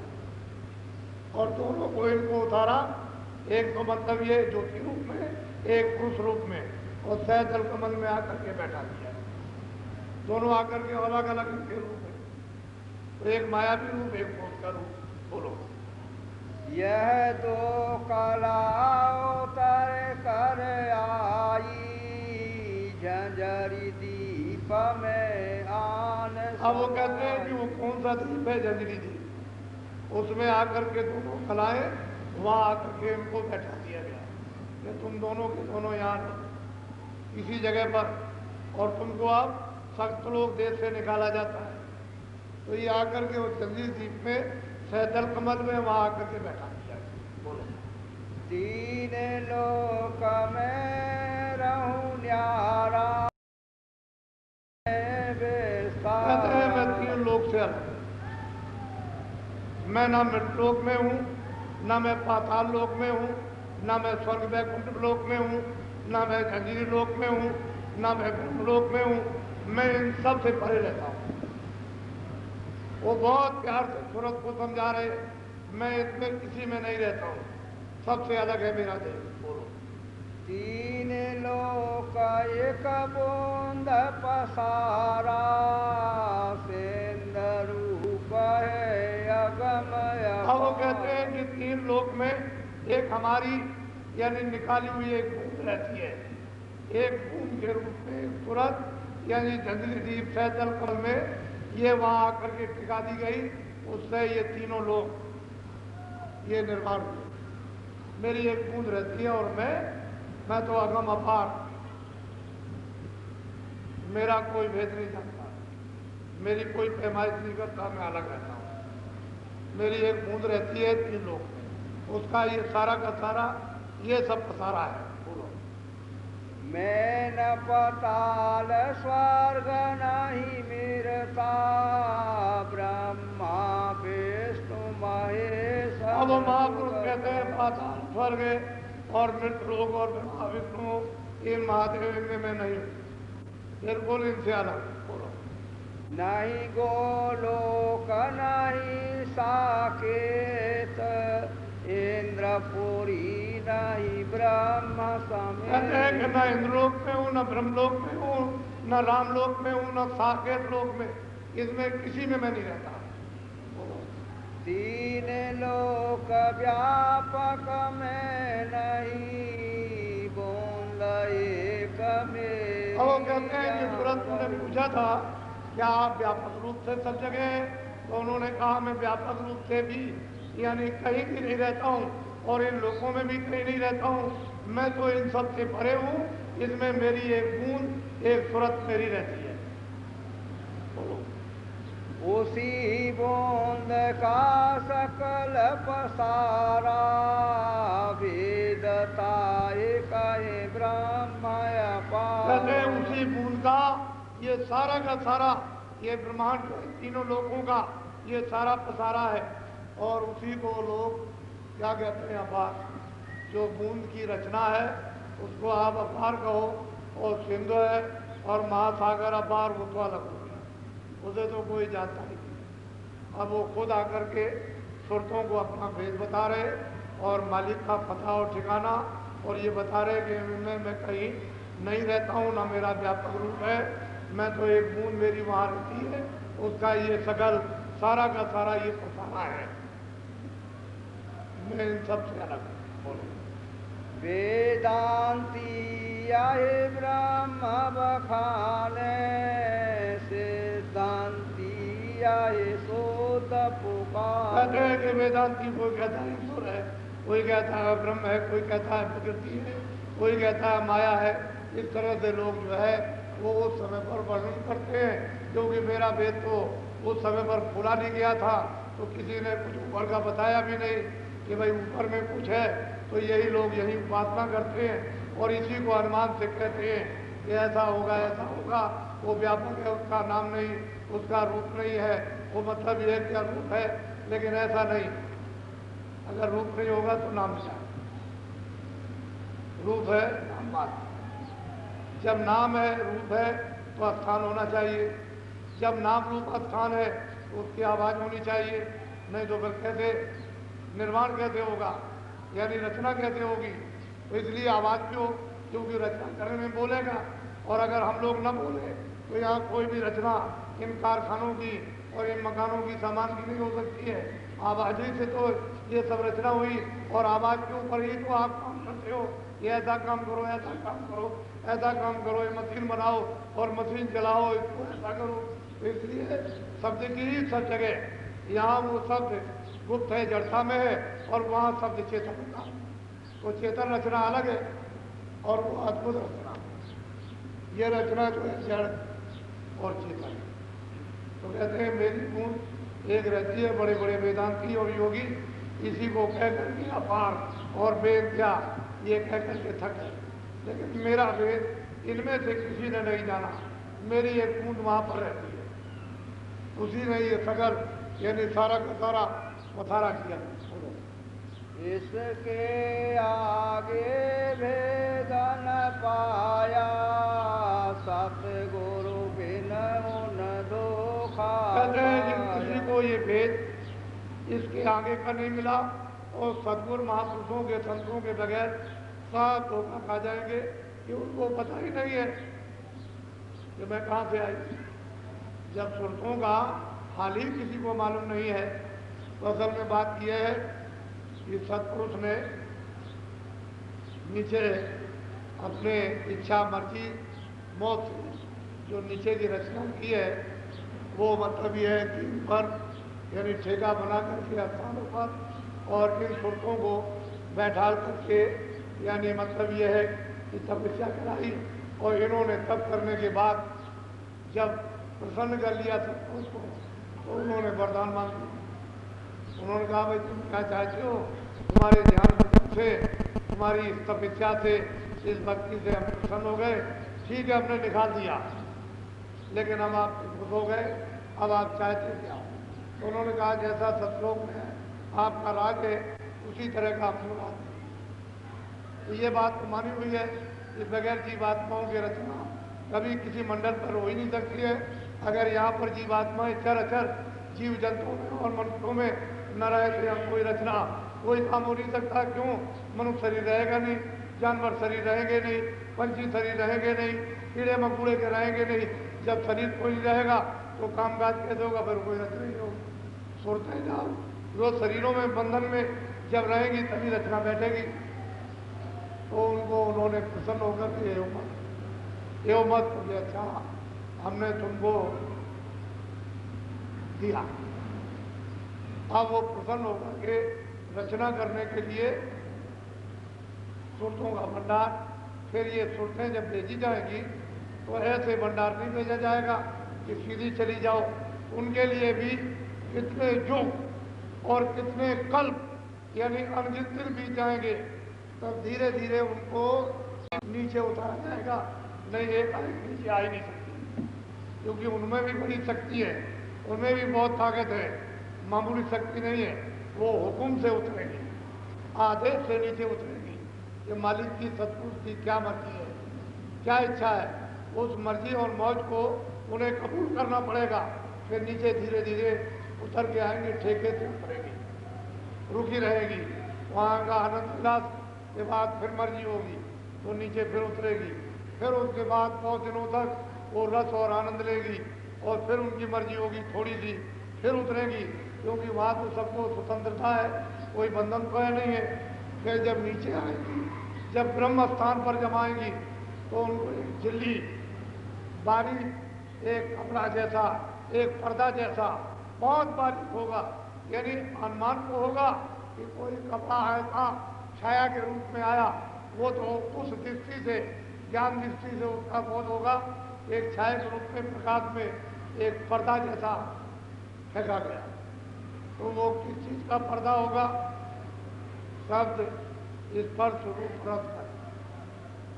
और दोनों को इनको उतारा। एक तो मतलब ये ज्योति रूप में, एक पुरुष रूप में, और सहजल कमल में आकर के बैठा दिया। दोनों आकर के अलग अलग इनके रूप है, तो एक मायावी रूप, एक पुरुष का रूप। बोलो। यह तो कला उतर कर आई, झंझरी दीप में आन। अब वो कहते हैं कि वो कौन सा दीप है? झंझरी दीप। उसमें आकर के दोनों कलाएं वहाँ आकर के इनको बैठा दिया गया कि तुम दोनों के दोनों यहाँ रहो इसी जगह पर, और तुमको अब सख्त लोग देश से निकाला जाता है। तो ये आकर के उस झंझरी दीप में सहजल कमल में वहाँ आकर के बैठा दिया गया। बोलो। तीन लोक में रहूं न्यारा, कहते हैं मैं तीन लोक से अलग, मैं ना मृतलोक में हूँ, ना मैं पाताल लोक में हूँ, ना मैं स्वर्ग वैकुंठ लोक में हूँ, ना मैं झंझरी लोक में हूँ, ना मैं ब्रह्मलोक में हूँ। मैं इन सब से परे रहता हूँ। वो बहुत प्यार से सूरत को समझा रहे, मैं इसमें किसी में नहीं रहता हूँ, सबसे अलग है मेरा देश। बोलो। तीन लोक एक बूंद पसारा, सेंध रूप है अगम अब वो कहते हैं कि तीन लोक में एक हमारी यानी निकाली हुई एक बूंद रहती है, एक बूंद के रूप में सूरत यानी झंझरी दीप सहजल कमल में ये वहाँ आकर के टिका दी गई। उससे ये तीनों लोग ये निर्माण हुए। मेरी एक बूंद रहती है और मैं तो अगम अपार, मेरा कोई भेद नहीं जानता, मेरी कोई पैमाइश नहीं करता, मैं अलग रहता हूँ। मेरी एक बूंद रहती है तीन लोग में, उसका ये सारा का सारा ये सब पसारा है। बोलो। मैं न पताल स्वर्ग नहीं मिरता, ब्रह्मा विष्णु महेश। अब महापुरुष कहते हैं पाताल स्वर्ग और मृत लोग और ब्रह्मा विष्णु इन महादेव इनमें मैं नहीं हूँ, बिल्कुल इनसे अलग। बोलो। नहीं गोलोक नहीं साकेत, इंद्रपुरी नहीं ब्रह्म कहते हैं कि समेत। न इंद्रलोक में हूँ, न ब्रह्मलोक में हूँ, न रामलोक में हूँ, न साकेत लोक में, इसमें किसी में मैं नहीं रहता। तीन लोक व्यापक में नहीं, बूंद एक में। अब वो कहते हैं कि तुरंत उन्होंने पूछा था क्या आप व्यापक रूप से सब जगह हैं? तो उन्होंने कहा मैं व्यापक रूप से भी यानी कहीं भी नहीं रहता हूँ और इन लोगों में भी कहीं नहीं रहता हूँ, मैं तो इन सब से परे हूँ। इसमें मेरी एक बूंद एक सूरत मेरी रहती है। उसी बूंद का सकल पसारा, वेदता एक ब्रह्म कहते हैं अपार। उसी बूंद का ये सारा का सारा ये ब्रह्मांड तीनों लोगों का ये सारा पसारा है, और उसी को लोग क्या कहते हैं? अपार। जो बूंद की रचना है उसको आप अपार कहो, और सिंधु है और महासागर अपार, वो तो अलग हो गया, उसे तो कोई जानता नहीं। अब वो खुद आकर के सुरतों को अपना भेद बता रहे और मालिक का पता और ठिकाना, और ये बता रहे कि मैं कहीं नहीं रहता हूँ, ना मेरा व्यापक रूप है, मैं तो एक बूंद मेरी वहाँ रहती है, उसका ये सकल सारा का सारा ये पसारा है, मैं इन सब से अलग हूँ। बोलो। वेदांती आए ब्रह्म बखाने, सिद्धांती आए सोत पुकार। कहते हैं कि वेदांती कोई कहता है ईश्वर है, कोई कहता है ब्रह्म है, कोई कहता है प्रकृति है, कोई कहता है माया है। इस तरह से लोग जो है वो उस समय पर वर्णन करते हैं, क्योंकि मेरा वेद तो उस समय पर खोला नहीं गया था, तो किसी ने कुछ ऊपर का बताया भी नहीं कि भाई ऊपर में कुछ है, तो यही लोग यही उपासना करते हैं और इसी को अनुमान से कहते हैं कि ऐसा होगा, वो व्यापक है, उसका नाम नहीं, उसका रूप नहीं है, वो मतलब ये क्या रूप है, लेकिन ऐसा नहीं। अगर रूप नहीं होगा तो नाम क्या? रूप है नाम बात। जब नाम है रूप है तो स्थान होना चाहिए। जब नाम रूप स्थान है तो उसकी आवाज होनी चाहिए, नहीं तो फिर कैसे निर्माण कैसे होगा, यानी रचना कैसे होगी? तो इसलिए आवाज क्यों? क्योंकि रचना करने में बोलेगा, और अगर हम लोग न बोले तो यहाँ कोई भी रचना इन कारखानों की और इन मकानों की सामान की नहीं हो सकती है। आवाज ही से तो ये सब रचना हुई, और आवाज के ऊपर ही तो आप काम करते हो, ये ऐसा काम करो, ऐसा काम करो, ऐसा काम करो, ये मशीन बनाओ और मशीन चलाओ, इसको ऐसा करो। तो इसलिए शब्द की ही सब जगह, यहाँ वो शब्द गुप्त है, जड़ता में है, और वहाँ शब्द चेतन का। तो चेतन रचना अलग है और वो अद्भुत रचना, ये रचना जो है जड़ और चेतन। तो कहते हैं मेरी गूंज एक रहती है, बड़े बड़े वेदांती और योगी इसी को कह करके अपार और वेद क्या ये कह करके थक गए, लेकिन मेरा वेद इनमें से किसी ने नहीं जाना। मेरी एक बूंद वहाँ पर रहती है, उसी ने ये सगर यानी सारा का सारा मथारा किया। इसके आगे भेद न पाया, सतगुरु बिन उन दो कहते हैं जिन किसी को ये भेद इसके आगे का नहीं मिला, और सदगुरु महापुरुषों के संतों के बगैर सब धोखा खा जाएंगे कि उनको पता ही नहीं है कि मैं कहाँ से आई। जब सुरतों का हाल ही किसी को मालूम नहीं है, तो असल में बात यह है कि सत्पुरुष ने नीचे अपने इच्छा मर्जी मौत जो नीचे की रचना की है, वो मतलब ये है कि ऊपर यानी ठेका बना करके स्थानों पर और इन सुरतों को बैठाल करके, यानी मतलब ये है कि तपस्या कराई, और इन्होंने तप करने के बाद जब प्रसन्न कर लिया सत्पुरुष को, तो उन्होंने वरदान मांग लिया। उन्होंने कहा भाई तुम क्या चाहते हो, तुम्हारे ध्यान से, तुम्हारी इस तपस्या से, इस भक्ति से हम प्रसन्न हो गए, ठीक है हमने निकाल दिया, लेकिन हम आप खुश हो गए, अब आप चाहते क्या? तो उन्होंने कहा जैसा सतलोक में आपका राग है उसी तरह का अपना राग है। तो ये बात तो मानी हुई है कि बगैर जीवात्माओं की रचना कभी किसी मंडल पर हो ही नहीं सकती है। अगर यहाँ पर जीवात्माएं चर जीव जंतुओं में और मनुष्यों में न रहे तो यहाँ कोई रचना कोई काम हो नहीं सकता। क्यों? मनुष्य शरीर रहेगा नहीं, जानवर शरीर रहेंगे नहीं, पंछी शरीर रहेंगे नहीं, कीड़े मकोड़े के रहेंगे नहीं। जब शरीर कोई नहीं रहेगा तो कामकाज कैसे होगा? फिर कोई रचना नहीं होगी। सुरतें जाओ जो शरीरों में बंधन में जब रहेगी तभी रचना बैठेगी। तो उनको उन्होंने प्रसन्न होकर के ये मत मुझे अच्छा हमने तुमको दिया। अब वो प्रसन्न होकर के रचना करने के लिए सुरतों का भंडार, फिर ये सुरतें जब भेजी जाएंगी तो ऐसे भंडार नहीं भेजा जाएगा कि सीधी चली जाओ। उनके लिए भी कितने युग और कितने कल्प यानी अनगिनत दिन बीत जाएंगे, तब धीरे धीरे उनको नीचे उतारा जाएगा। नहीं एक नीचे आ ही नहीं सकती, क्योंकि उनमें भी बड़ी शक्ति है, उनमें भी बहुत ताकत है, मामूली शक्ति नहीं है। वो हुक्म से उतरेगी, आदेश से नीचे उतरेगी कि मालिक की सतपुरुष की क्या मर्जी है, क्या इच्छा है, उस मर्जी और मौज को उन्हें कबूल करना पड़ेगा। फिर नीचे धीरे धीरे उतर के आएंगे, ठेके से उतरेगी, रुकी रहेगी, वहाँ का आनंद उल्लास के बाद फिर मर्जी होगी तो नीचे फिर उतरेगी, फिर उसके बाद बहुत दिनों तक वो रस और आनंद लेगी, और फिर उनकी मर्जी होगी थोड़ी सी फिर उतरेगी, क्योंकि वहाँ तो सबको स्वतंत्रता है, कोई बंधन तो है नहीं है। फिर जब नीचे आएंगी, जब ब्रह्म स्थान पर जब आएंगी तो उनको एक झिल्ली बारीक, एक कपड़ा जैसा, एक पर्दा जैसा बहुत बारीक होगा, यानी अनुमान को होगा कि कोई कपड़ा आया था छाया के रूप में आया, वो तो उस दृष्टि से ज्ञान दृष्टि से उसका बोध होगा, एक छाया के रूप में प्रकाश में एक पर्दा जैसा फेंका गया। तो वो किस चीज का पर्दा होगा? शब्द स्पर्श रूप रस का।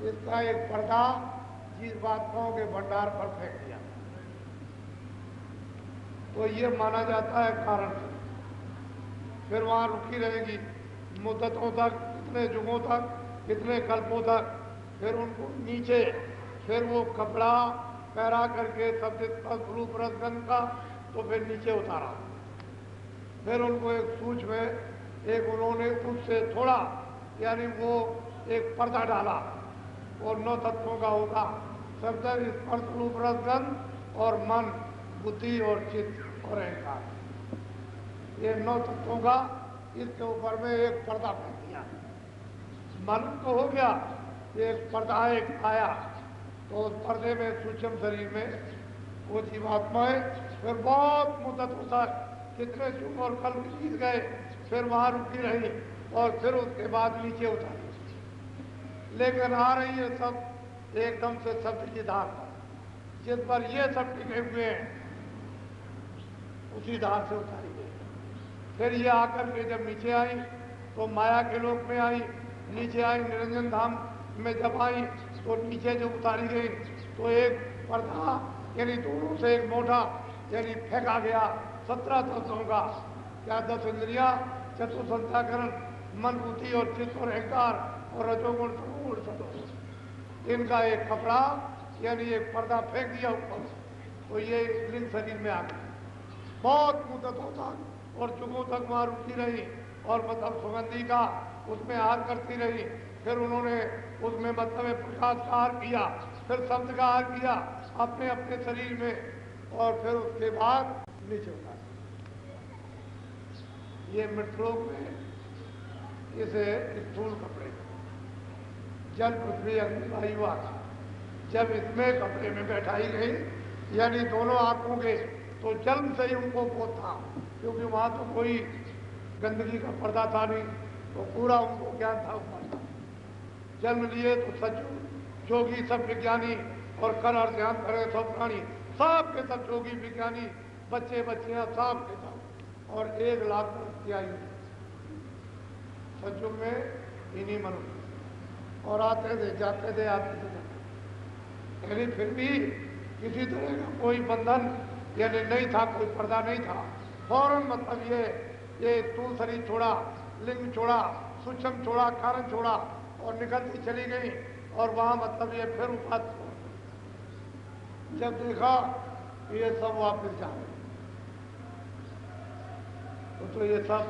इसका एक पर्दा जीव आत्माओं के भंडार पर फेंक दिया। तो ये माना जाता है कारण से। फिर वहां रुकी रहेगी मुद्दतों तक, कितने युगों तक, कितने कल्पों तक। फिर उनको नीचे फिर वो कपड़ा पहरा करके रूप रसगंध का तो फिर नीचे उतारा। फिर उनको एक सूच में एक उन्होंने उससे थोड़ा यानी वो एक पर्दा डाला और 9 तत्वों का होगा शब्द स्पर्श रूप रसगंध और मन, बुद्धि और चित्त और अहंकार, ये 9 तत्वों का इसके ऊपर में एक पर्दा फेंक दिया। मालूम तो हो गया एक पर्दा एक आया, तो उस पर्दे में सूक्ष्म शरीर में वो जीवात्माएं फिर बहुत मुद्दतों तक कितने युग और कल बीत गए, फिर वहां रुकी रही और फिर उसके बाद नीचे उतारी। लेकिन आ रही है सब एकदम से शब्द की धार पर, जिस पर ये सब टिके हुए हैं उसी धार से उतारी गई। फिर ये आकर के जब नीचे आई तो माया के लोक में आई, नीचे आई निरंजन धाम में जब आई तो नीचे जो उतारी गई तो एक पर्दा यानी दोनों से एक मोटा यानी फेंका गया 17 तत्वों का। क्या 10 इंद्रिया, चतुर्संध्याकरण, मन, बुद्धि और चित्त और अहंकार और रजोगुण तमोगुण सतोगुण, इनका एक कपड़ा यानी एक पर्दा फेंक दिया ऊपर। तो ये लिंग शरीर में आ गया। बहुत मुद्दतों तक और युगों तक वहां रुकी रही और मतलब सुगंधी का उसमें आहार करती रही। फिर उन्होंने उसमें मतलब प्रकाश का आहार किया, फिर शब्द का आहार किया अपने अपने शरीर में और फिर उसके बाद नीचे उतारा। ये मृतलोक में इसे स्थूल कपड़े, जल पृथ्वी अग्नि वायु आकाश, जब इसमें कपड़े में बैठाई गई यानी दोनों आंखों के, तो जन्म से ही उनको बोध था, क्योंकि वहां तो कोई गंदगी का पर्दा था नहीं, तो पूरा उनको ज्ञान था ऊपर। जन्म लिए तो सज्जन जोगी सब विज्ञानी और कर और ध्यान करे सब प्राणी, सब के सब जोगी विज्ञानी, बच्चे बच्चियां सब के सब, और 1 लाख वर्ष की आयु सज्जुग में इन्हीं मनुष्य, और आते थे जाते थे आते थे जाते। यानी फिर भी किसी तरह का कोई बंधन यानी नहीं था, कोई पर्दा नहीं था। फौरन मतलब ये स्थूल शरीर छोड़ा, लिंग छोड़ा, सूक्ष्म छोड़ा, कारण छोड़ा और निकलती चली गई। और वहां मतलब ये फिर उपास जब देखा कि ये सब वापस जा रहे, तो ये सब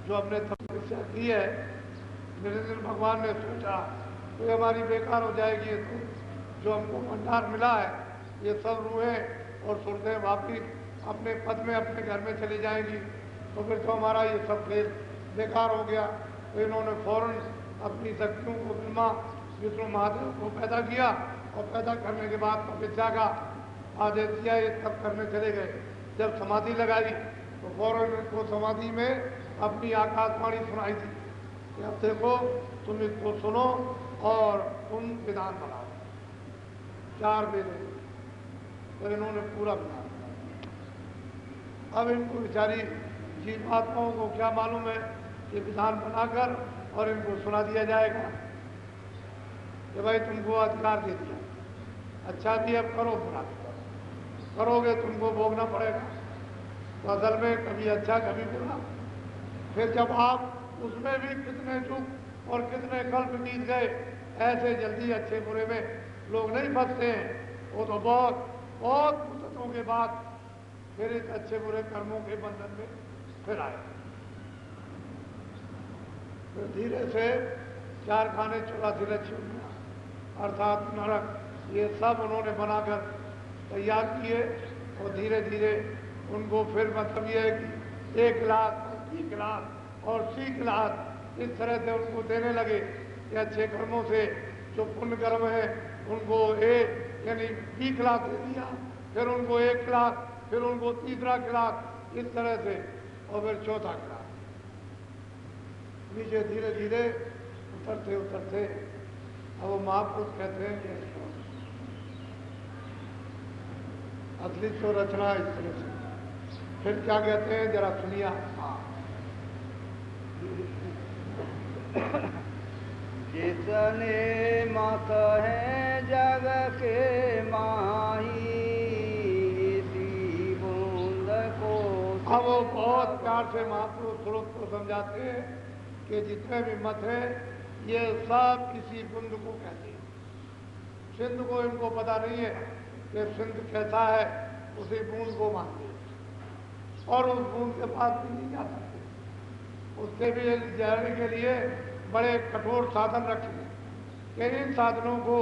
जो हमने तपस्या की है, निरंजन भगवान ने सोचा तो ये हमारी बेकार हो जाएगी। तो जो हमको भंडार मिला है ये सब रूहें और सुरतें वापिस अपने पद में अपने घर में चली जाएंगी, तो फिर तो हमारा ये सब खेल बेकार हो गया। तो इन्होंने फौरन अपनी शक्तियों को ब्रह्मा विष्णु महादेव को पैदा किया और पैदा करने के बाद तपस्या का आदेश दिया, ये तप करने चले गए। जब समाधि लगाई तो फौरन इनको समाधि में अपनी आकाशवाणी सुनाई थी कि अब देखो तुम इसको सुनो और तुम विधान बनाओ। 4 वेद, तो इन्होंने पूरा विधान बनाया। अब इनको बेचारी जीवात्माओं को क्या मालूम है कि विधान बनाकर और इनको सुना दिया जाएगा कि भाई तुमको अधिकार दे दिया, अच्छा भी अब करो, बुरा भी करोगे तुमको भोगना पड़ेगा। तो असल में कभी अच्छा कभी बुरा। फिर जब आप उसमें भी कितने युग और कितने कल्प बीत गए, ऐसे जल्दी अच्छे बुरे में लोग नहीं फंसते हैं। वो तो बहुत बहुत मुद्दतों के बाद फिर इस अच्छे बुरे कर्मों के बंधन में फिर आए। फिर धीरे से 4 खाने 84 लक्ष्मी अर्थात नरक, ये सब उन्होंने बनाकर तैयार किए और धीरे धीरे उनको फिर मतलब ये है कि 1 लाख 20 लाख और 30 लाख इस तरह से उनको देने लगे कि अच्छे कर्मों से जो पुण्य कर्म है उनको 1 यानी 20 लाख दे दिया, फिर उनको 1 लाख, फिर उनको तीसरा लाख, इस तरह से, और फिर चौथा लाख। नीचे धीरे धीरे उतरते उतरते अब वो महापुरुष कहते हैं कि असली तो रचना इस तरह से। फिर क्या कहते हैं जरा सुनिया। जितने मत हैं जग के माही, इसी बूंद को। अब वो बहुत प्यार से महापुरुष श्लोक को समझाते हैं कि जितने भी मत हैं ये सब इसी बूंद को कहते हैं। सिंध को इनको पता नहीं है कि सिंध कैसा है, उसी बूंद को मानते हैं और उस बूंद के पास भी नहीं जा सकते। उसके भी जाने के लिए बड़े कठोर साधन रखे हैं कि इन साधनों को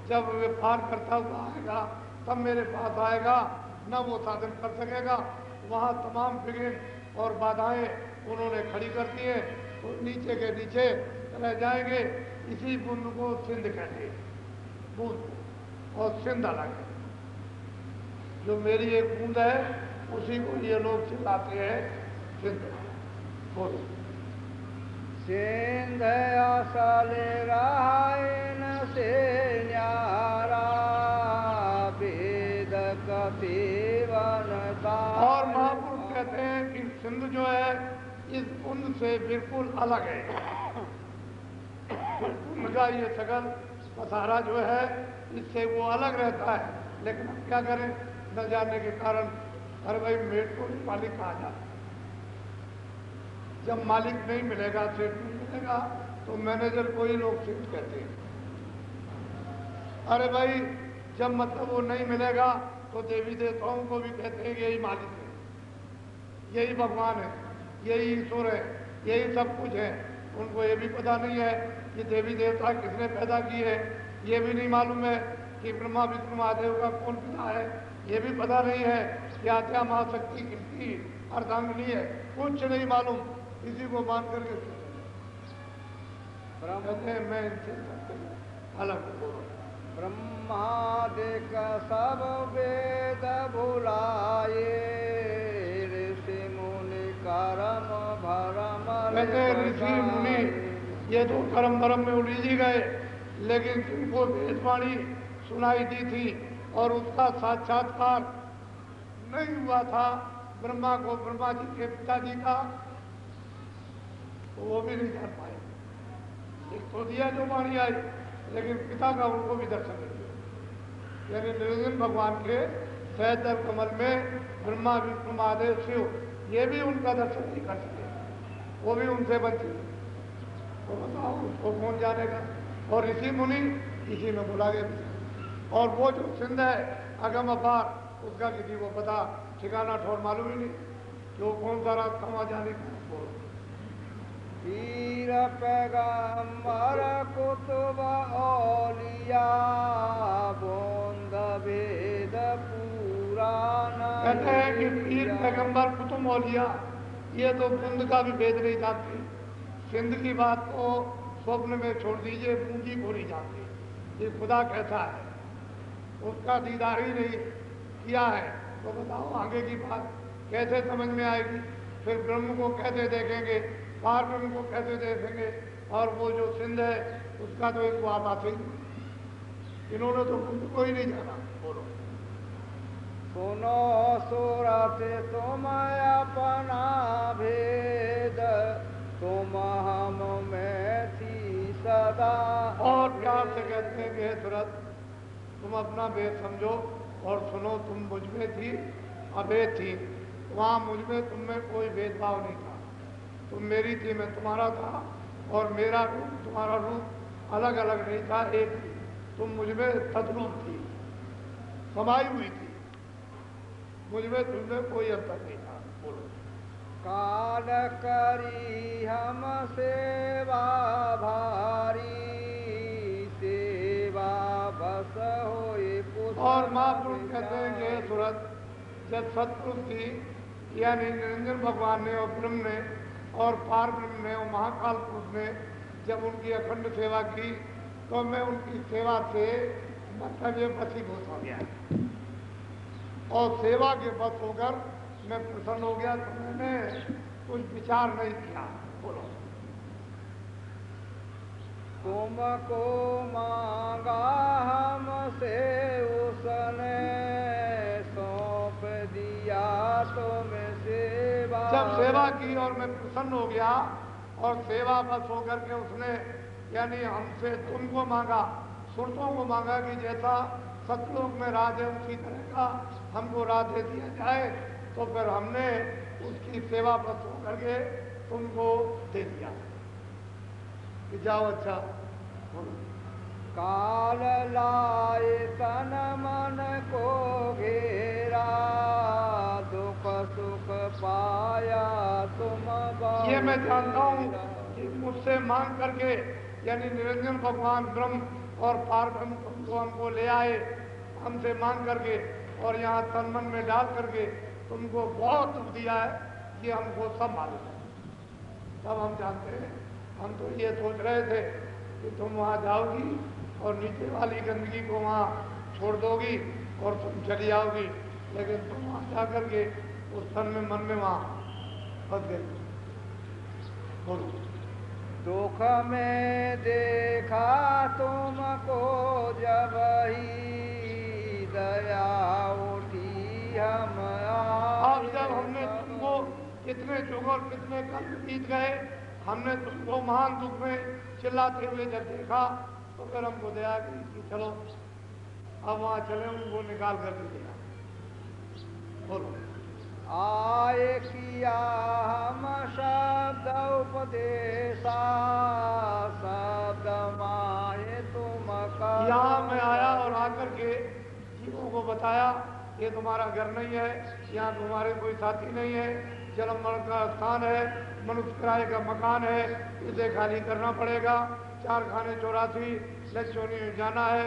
जब वे पार करता हुआ आएगा तब मेरे पास आएगा, न वो साधन कर सकेगा। वहाँ तमाम विघ्न और बाधाएं उन्होंने खड़ी कर दी हैं, तो नीचे के नीचे रह जाएंगे। इसी बूंद को सिंध कहते हैं, बूंद और सिंध अलग है। जो मेरी एक बूंद है उसी को ये लोग चिल्लाते हैं सिंध। बोलो। सिंध असल रायन से न्यारा, वेद कथिवनता। और महापुरुष कहते हैं कि सिंध जो है इस बूंद से बिल्कुल अलग है। उनका ये सगल पसारा जो है इससे वो अलग रहता है, लेकिन हम क्या करें न जानने के कारण। अरे भाई मेट को मालिक कहा जाता है। जब मालिक नहीं मिलेगा, सेठ नहीं मिलेगा, तो मैनेजर को ही लोग सेठ कहते हैं। अरे भाई जब मतलब वो नहीं मिलेगा तो देवी देवताओं को भी कहते हैं यही मालिक है, यही भगवान है, यही ईश्वर है, यही सब कुछ है। उनको ये भी पता नहीं है कि देवी देवता किसने पैदा किए हैं, ये भी नहीं मालूम है कि ब्रह्मा विष्णु महादेव का कौन पिता है, ये भी पता नहीं है कि आद्या महाशक्ति किसकी अर्धांगिनी है, कुछ नहीं मालूम। इसी को मान करके कहते हैं मैं इनसे अलग हूँ। ब्रह्मादिक सब वेद भुलाए, ऋषि मुनि कर्म भरम। कहते हैं ऋषि मुनि ये तो कर्म भरम में उलझी गए, लेकिन जिनको वेदवाणी सुनाई दी थी और उसका साक्षात्कार नहीं हुआ था ब्रह्मा को, ब्रह्मा जी के पिताजी का, तो वो भी नहीं जान पाए। एक तो दिया जो वाणी आई, लेकिन पिता का उनको भी दर्शन नहीं दिया। यानी निरंजन भगवान के सहस्त्र कमल में ब्रह्मा विष्णु महादेव शिव ये भी उनका दर्शन नहीं कर सके, वो भी उनसे वंचित। तो बताओ उसको कौन जानेगा। और ऋषि मुनि इसी में बुला गए। और वो जो सिंध है अगम अपार, उसका किसी को पता ठिकाना ठौर मालूम ही नहीं कि वो कौन सा रास्ता वहाँ जाने का। पीर पैगंबर कुतुब औलिया, बूंद भेद पुराण। कहते हैं कि पीर पैगंबर कुतुब औलिया ये तो बूंद का भी भेद नहीं जानते। सिंध की बात को स्वप्न में छोड़ दीजिए, बूंदी को नहीं जानते ये खुदा कैसा है, उसका दीदार ही नहीं किया है। तो बताओ आगे की बात कैसे समझ में आएगी। फिर ब्रह्म को कैसे देखेंगे, पार ब्रह्म को कैसे देखेंगे। और वो जो सिंध है उसका तो एक बात ही नहीं। इन्होंने तो बूंद को ही नहीं जाना। बोलो। सुनो सूरत तुम अपना भेद, तुम हम में थी सदा। और प्यार से कहते हैं कि हे सूरत तुम अपना भेद समझो और सुनो, तुम मुझ में थी, अभेद थी। वहाँ मुझ में तुम में कोई भेदभाव नहीं था। तुम मेरी थी, मैं तुम्हारा था, और मेरा रूप तुम्हारा रूप अलग अलग नहीं था, एक थी। तुम मुझ में तद्रूप थी, समाई हुई थी। मुझ में तुम में कोई अंतर नहीं था। बोलो। काल करी हम सेवा भारी, सेवा बस होए पुष्प। और महापुरुष कहते हैं कि सूरत जब सतपुरुष थी यानी निरंजन भगवान ने और ब्रह्म ने और पार ब्रह्म ने और महाकाल पुरुष ने जब उनकी अखंड सेवा की, तो मैं उनकी सेवा से मतलब ये वशीभूत हो गया और सेवा के बस होकर मैं प्रसन्न हो गया। तो मैंने कुछ विचार नहीं किया। बोलो। तुमको मांगा हमसे उसने, सौंप दिया तुम्हें सेवा। जब सेवा की और मैं प्रसन्न हो गया और सेवा बस होकर के उसने यानी हमसे तुमको मांगा, सुरतों को मांगा कि जैसा सतलोक में राज है उसी तरह का हमको राज दे दिया जाए। तो फिर हमने उसकी सेवा बस करके तुमको दे दिया कि जाओ अच्छा बोलो। काल लाए तन मन को घेरा, दुख सुख पाया तुम ये मैं जानता हूँ कि मुझसे मांग करके यानी निरंजन भगवान ब्रह्म और पारब्रह्म तुमको हमको ले आए, हमसे मांग करके और यहाँ तन मन में डाल करके तुमको बहुत दुख दिया है, ये हमको सब मालूम है, सब हम जानते हैं। हम तो ये सोच रहे थे कि तुम वहाँ जाओगी और नीचे वाली गंदगी को वहाँ छोड़ दोगी और तुम चली आओगी, लेकिन तुम वहाँ जा करके उस तन में मन में वहाँ फंस गई। बोलो। दुख में देखा तुमको जब ही दया उठी हम अब जब हमने तुमको कितने युग और कितने कल बीत गए, हमने तुमको महान दुख में चिल्लाते हुए जब देखा तो फिर हमको दया की कि चलो अब वहाँ चले, उनको निकाल कर दिया। बोलो। आए किया हम शब्द उपदेशा, शब्द माए तुम यहाँ मैं आया और आकर के जीवों को बताया ये तुम्हारा घर नहीं है, यहाँ तुम्हारे कोई साथी नहीं है, जन्म मरण का स्थान है, मनुष्य किराए का मकान है, इसे खाली करना पड़ेगा, 4 खाने 84 लक्ष्योनी में जाना है,